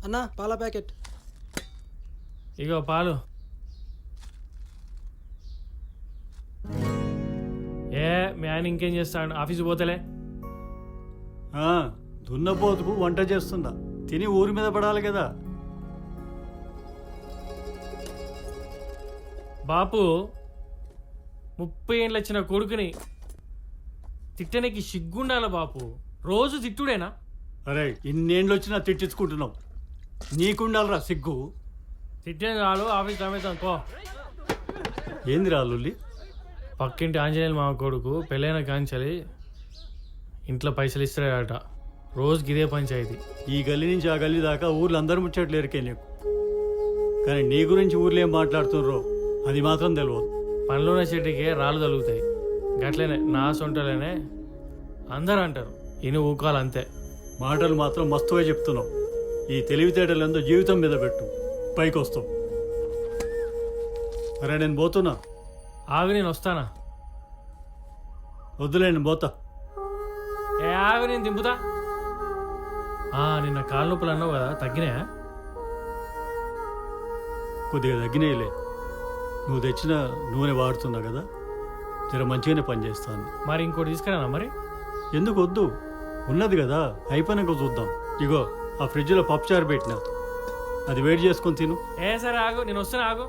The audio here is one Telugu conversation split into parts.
అన్నా పాల ప్యాకెట్. ఇగో పాలు. మీ ఆయన ఇంకేం చేస్తాడు? ఆఫీసు పోతలే. దున్నపోతుకు వంట చేస్తుందా, తిని ఊరి మీద పడాలి కదా. బాపు 30 ఏళ్ళు వచ్చిన కొడుకుని తిట్టనికి సిగ్గుండాల బాపు. రోజు తిట్టుడేనా? అరే ఇన్నేళ్ళు వచ్చినా తిట్టించుకుంటున్నావు, నీకుండాలరా సిగ్గు. తిట్టిన చాలు, ఆఫీస్ తమ్మేద్దాం పో. ఏంది రాళ్ళుల్లి? పక్కింటి ఆంజనేయులు మామ కొడుకు పెళ్ళైన కాంచలి ఇంట్లో పైసలు ఇస్తాడట. రోజుకి ఇదే పంచాయతీ. ఈ గల్లీ నుంచి ఆ గల్లీ దాకా ఊర్లో అందరు ముచ్చట్లు ఎరికే నీకు, కానీ నీ గురించి ఊర్లో ఏం మాట్లాడుతున్నారో అది మాత్రం తెలియదు. పనులున్న చెట్టుకి రాళ్ళు తగులుతాయి. గట్లనే నా సొంటలేనే అందరూ అంటారు, ఇని ఊకాలు అంతే. మాటలు మాత్రం మస్తుగా చెప్తున్నావు. ఈ తెలివితేటలందో జీవితం మీద పెట్టు, పైకి వస్తావు. అరే నేను పోతున్నా. ఆగు, నేను వస్తానా. వద్దులే నేను పోతా. ఆగు, నేను దింపుతా. నిన్న కాళ్ళ నొప్పులు అన్నావు కదా, తగ్గినాయా? కొద్దిగా తగ్గినాయిలే. నువ్వు తెచ్చిన నూనె వాడుతున్నా కదా, జర మంచిగానే పనిచేస్తాను. మరి ఇంకోటి తీసుకురానా? మరి ఎందుకు వద్దు, ఉన్నది కదా, అయిపోయినాక చూద్దాం. ఇగో ఆ ఫ్రిడ్జ్లో పప్పుచారు పెట్టినా, అది వేడి చేసుకొని తిను. సరే ఆగు, నేను వస్తున్నా. ఆగు.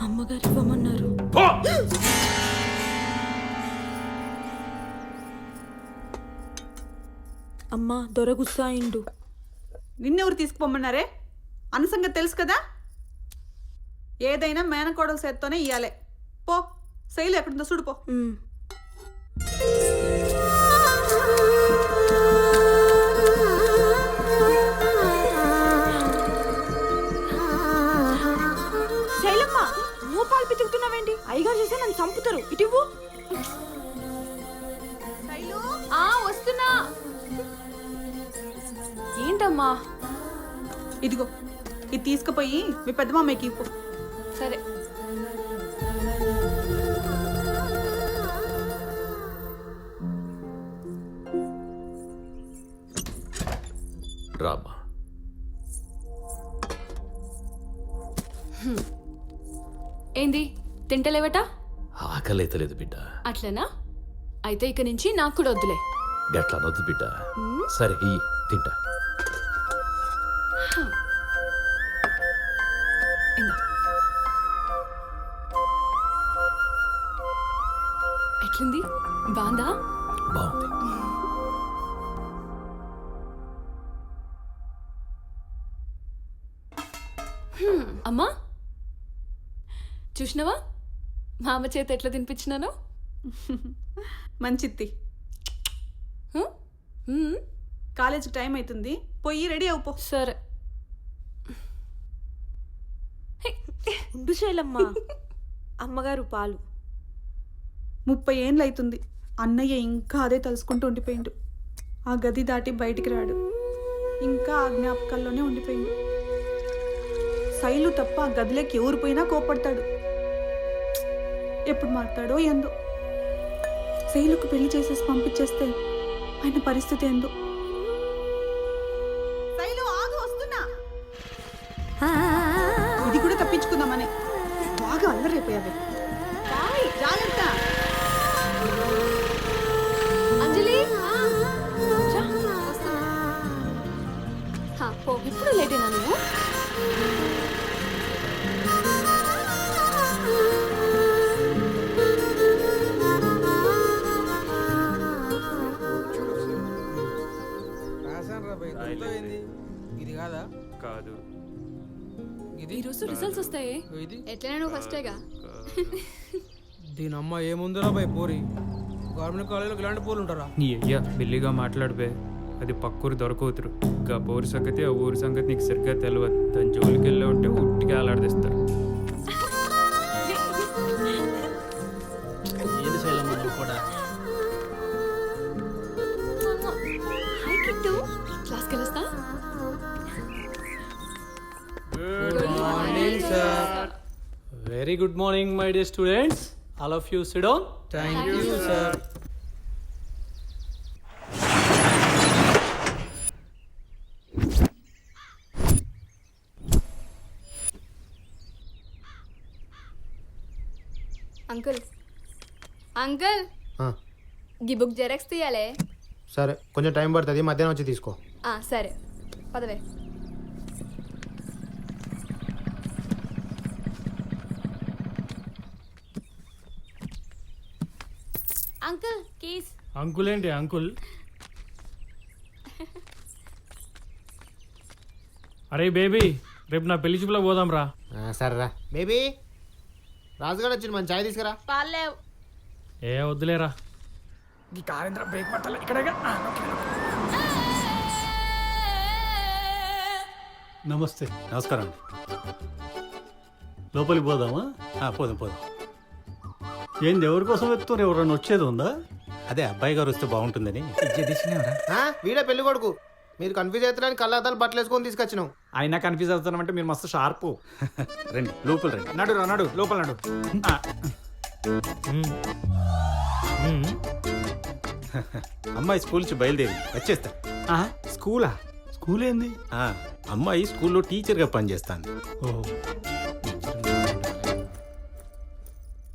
అమ్మగారు ఇవ్వమన్నారు. అమ్మా దొర గుస్సాయిండు. నిన్నెవరు తీసుకుపోమన్నారే? అన్న సంగతి తెలుసు కదా. ఏదైనా మేనకోడలు చేత్తోనే ఇయ్యాలే. పో, శైలు ఎక్కడుందో చూడుపో. శైలమ్మ, నువ్వు పాలు పితుకుతున్నావేంటి? అయ్యగారు చేస్తే నన్ను చంపుతారు. ఇటువ్వు. వస్తున్నా. ఏంటమ్మా? ఇదిగో ఇది తీసుకుపోయి మీ పెద్ద మామయ్యకి ఇవ్వు. సరే. రామా, ఏంది తింటలేవట? ఆకలి అయితే లేదు బిడ్డ. అట్లనా? అయితే ఇక నుంచి నాకు కూడా వద్దులే. గట్లా నొద్దు బిడ్డ. సరే ఇయ్యి తింటా. ఎట్లుంది? బాందా? బాగుంది. అమ్మా చూసినవా మామ చేత ఎట్లా తినిపించినాను? మంచిది. కాలేజీకి టైం అవుతుంది, పోయి రెడీ అవుపో. సరే. ఉండు శైలమ్మ, అమ్మగారు పాలు. 30 ఏళ్ళు అవుతుంది, అన్నయ్య ఇంకా అదే తలుసుకుంటూ ఉండిపోయిండు. ఆ గది దాటి బయటికి రాడు, ఇంకా ఆ జ్ఞాపకాల్లోనే ఉండిపోయిండు. శైలు తప్ప ఆ గదిలోకి ఎవరు పోయినా కోపడతాడు. ఎప్పుడు మాట్లాడో ఏందో. శైలుకు పెళ్లి చేసేసి పంపించేస్తే ఆయన పరిస్థితి ఏందో. శైలు ఆగు, వస్తున్నా. ఇది కూడా తప్పించుకుందామనే బాగా అల్లరైపోయావే. జాగ్రత్త. అంజలి, ఇప్పుడు లేటేనా నువ్వు? లేదు. ఈరోజు రిజల్ట్స్ వస్తాయి. ఎట్లనే నువ్వు ఫస్టేగా. దీని అమ్మ ఏముందిరా బై పోరి, గవర్నమెంట్ కాలేజీలో ఇలాంటి పోలు ఉంటారా? నీ అయ్యా బిల్లిగా మాట్లాడిపోయి అది పక్కూరు దొరకవుతురు. ఇంకా ఊరి సంగతి ఆ ఊరి సంగతి నీకు సరిగ్గా తెలియదు. దాని జోలికి వెళ్ళి ఉంటే ఉట్టిగా అలాడదీస్తారు. ఏది శైలమ్మ నువ్వు కూడా హాయ్ కిట్టు, క్లాస్కి వెళ్ళొస్తా. Very good morning my dear students. All of you SIT down. Thank you sir. Uncle uncle ఈ బుక్ జెరాక్స్ తీయాలే. సరే కొంచెం టైం పడుతుంది, మధ్యాహ్నం వచ్చి తీసుకో. సరే పదవే. Uncle keys. అంకుల్ ఏంటి అంకుల్? అరే బేబీ, రేపు నా పెళ్లి చూపులకు పోదాం రా. సరేరా బేబీ. రాజుగారు వచ్చింది, మన చాయ్ తీసుకురా. పాలేవ్. ఏ వద్దులేరా. ఈ కారేంద్ర బ్రేక్ పట్టాలి ఇక్కడ. నమస్తే. నమస్కారం అండి. లోపలికి పోదామా? పోదాం పోదాం. ఏంది ఎవరి కోసం వెళ్తున్నారు? ఎవరన్నా వచ్చేది ఉందా? అదే అబ్బాయి గారు వస్తే బాగుంటుందని. వీడే పెళ్లి కొడుకు. మీరు కన్ఫ్యూజ్ అవుతారని కళ్ళద్దాలు బట్టలు వేసుకొని తీసుకొచ్చినాం. అయినా కన్ఫ్యూజ్ అవుతున్నామంటే మీరు మస్తు షార్పు. రండి లోపల రండి. నడు నడు లోపల నడు. అమ్మాయి స్కూల్ నుంచి బయలుదేరి వచ్చేస్తా. స్కూలా? స్కూల్ ఏంది? అమ్మాయి స్కూల్లో టీచర్గా పనిచేస్తాను. ఓహో,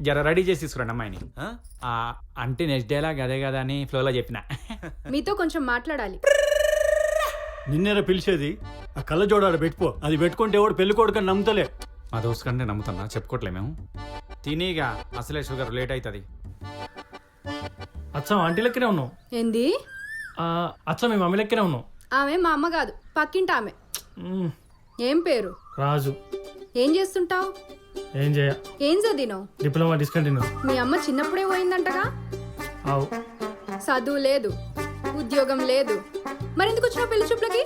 జర రెడీ చేసి తీసుకురండి అమ్మాయిని. అంటే నెక్స్ట్ డేలాగా అదే కదా అని ఫ్లోలో చెప్పిన. మీతో కొంచెం మాట్లాడాలి. నిన్నేరా పిలిచేది? ఆ కళ్ళ జోడాడ పెట్టుకో. అది పెట్టుకుంటే ఎవడు పెళ్లి కొడుకని నమ్ముతలే. మా దోస్తు కంటే నమ్ముతున్నా, చెప్పుకోవట్లే మేము. తినేగా అసలే షుగర్ లేట్ అవుతుంది. అచ్చం ఆంటీ లెక్కనే ఉన్నావు. ఏంది? అచ్చం మీ మమ్మీ లెక్కనే ఉన్నావు. ఆమె మా అమ్మ కాదు, పక్కింటి ఆమె. ఏం పేరు? రాజు. ఏం చేస్తుంటావు? ఏం చేయ. ఏం చదివినావు? Diploma discontinue. మీ అమ్మ చిన్నప్పుడే పోయిందంటగా. అవు. చదువు లేదు, ఉద్యోగం లేదు, మరెందుకు వచ్చినావు పెళ్లి చూపులకి?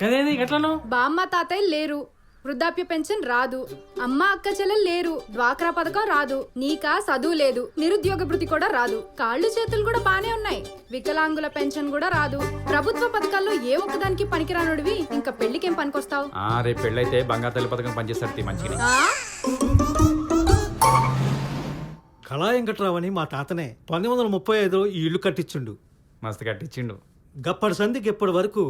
కదేది ఎట్లను? బామ్మ తాతయ్య లేరు, వృద్ధాప్య పెన్షన్ రాదు, అమ్మ అక్క చెల్లెలు లేరు, డ్వాక్రా పథకం రాదు, నీకా చదువు లేదు, నిరుద్యోగ భృతి కూడా రాదు, కాళ్ళు చేతులు కూడా బానే ఉన్నాయి, వికలాంగుల పెన్షన్ కూడా రాదు, ప్రభుత్వ పథకాల్లో ఏ ఒక్కదానికి పనికిరానుడివి ఇంకా పెళ్లికేం పనికొస్తావు? రేపు పెళ్ళైతే బంగారు తల్లి పథకం పనిచేస్తారు మంచిగా. కళా వెంకట్రావు అని మా తాతనే 1935 ఈ ఇల్లు కట్టించుండు. మస్తు కట్టించిండు. గప్పటి సంధికి ఇప్పటి వరకు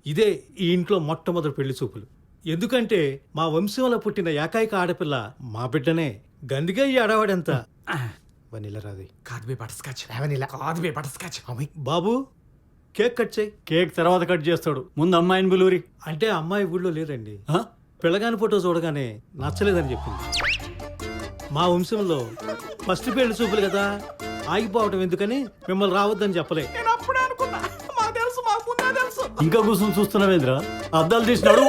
ఇదే ఈ ఇంట్లో మొట్టమొదటి పెళ్లి చూపులు. ఎందుకంటే మా వంశంలో పుట్టిన ఏకైక ఆడపిల్ల మా బిడ్డనే. గందిగా ఈ అడవాడంతా వనిల రాది కాదు బే బటర్స్కాచ్. వనిల కాదు బే బటర్స్కాచ్. బాబు కేక్ కట్ చేయి. కేక్ తర్వాత కట్ చేస్తాడు, ముందు అమ్మాయిని బులూరి. అంటే అమ్మాయి ఊళ్ళో లేదండి. పిల్లగాని ఫోటో చూడగానే నచ్చలేదని చెప్పింది. మా వంశంలో ఫస్ట్ పెళ్లి చూపులు కదా, ఆగిపోవటం ఎందుకని మిమ్మల్ని రావద్దని చెప్పలే. ఇంకా కూర్చొని చూస్తున్నావేంద్రా? అద్దాలు తీసినాడు.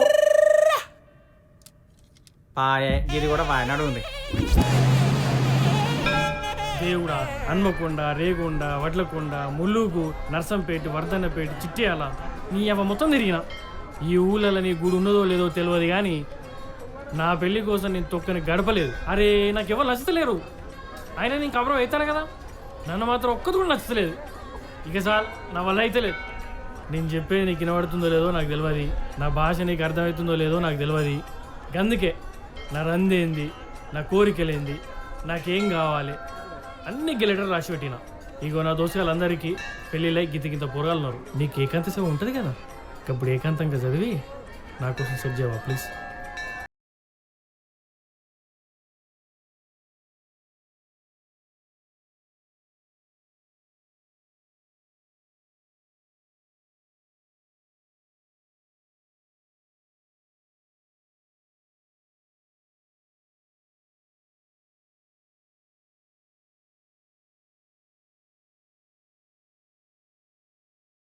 ఇది కూడా వాయనాడు ఉంది. దేవుడా, హన్మకొండ, రేగొండ, వడ్లకొండ, ములుగు, నర్సంపేట, వర్ధన్నపేట, చిట్యాల, నీ అవ మొత్తం తిరిగిన. ఈ ఊళ్ళలో నీ గుడి ఉన్నదో లేదో తెలియదు కానీ నా పెళ్లి కోసం నేను తొక్కని గడపలేదు. అరే నాకు ఎవరు నచ్చలేరు. ఆయన నేను కబరం అవుతాను కదా, నన్ను మాత్రం ఒక్కది కూడా నచ్చలేదు. ఇక సార్ నా వల్ల అయితే లేదు. నేను చెప్పేది నీకు వినబడుతుందో లేదో నాకు తెలియదు, నా భాష నీకు అర్థమవుతుందో లేదో నాకు తెలియదు. అందుకే నా రందేంది, నా కోరికలేంది, నాకేం కావాలి అన్ని గెలెటర్ రాసి పెట్టిన. ఇగో నా దోస్తులందరికీ పెళ్ళిళ్ళై గింత పొరగాలున్నారు. నీకు ఏకాంత సేవ ఉంటుంది కదా, ఇప్పుడు ఏకాంతంగా చదివి నా కోసం సెట్ చేయవా ప్లీజ్?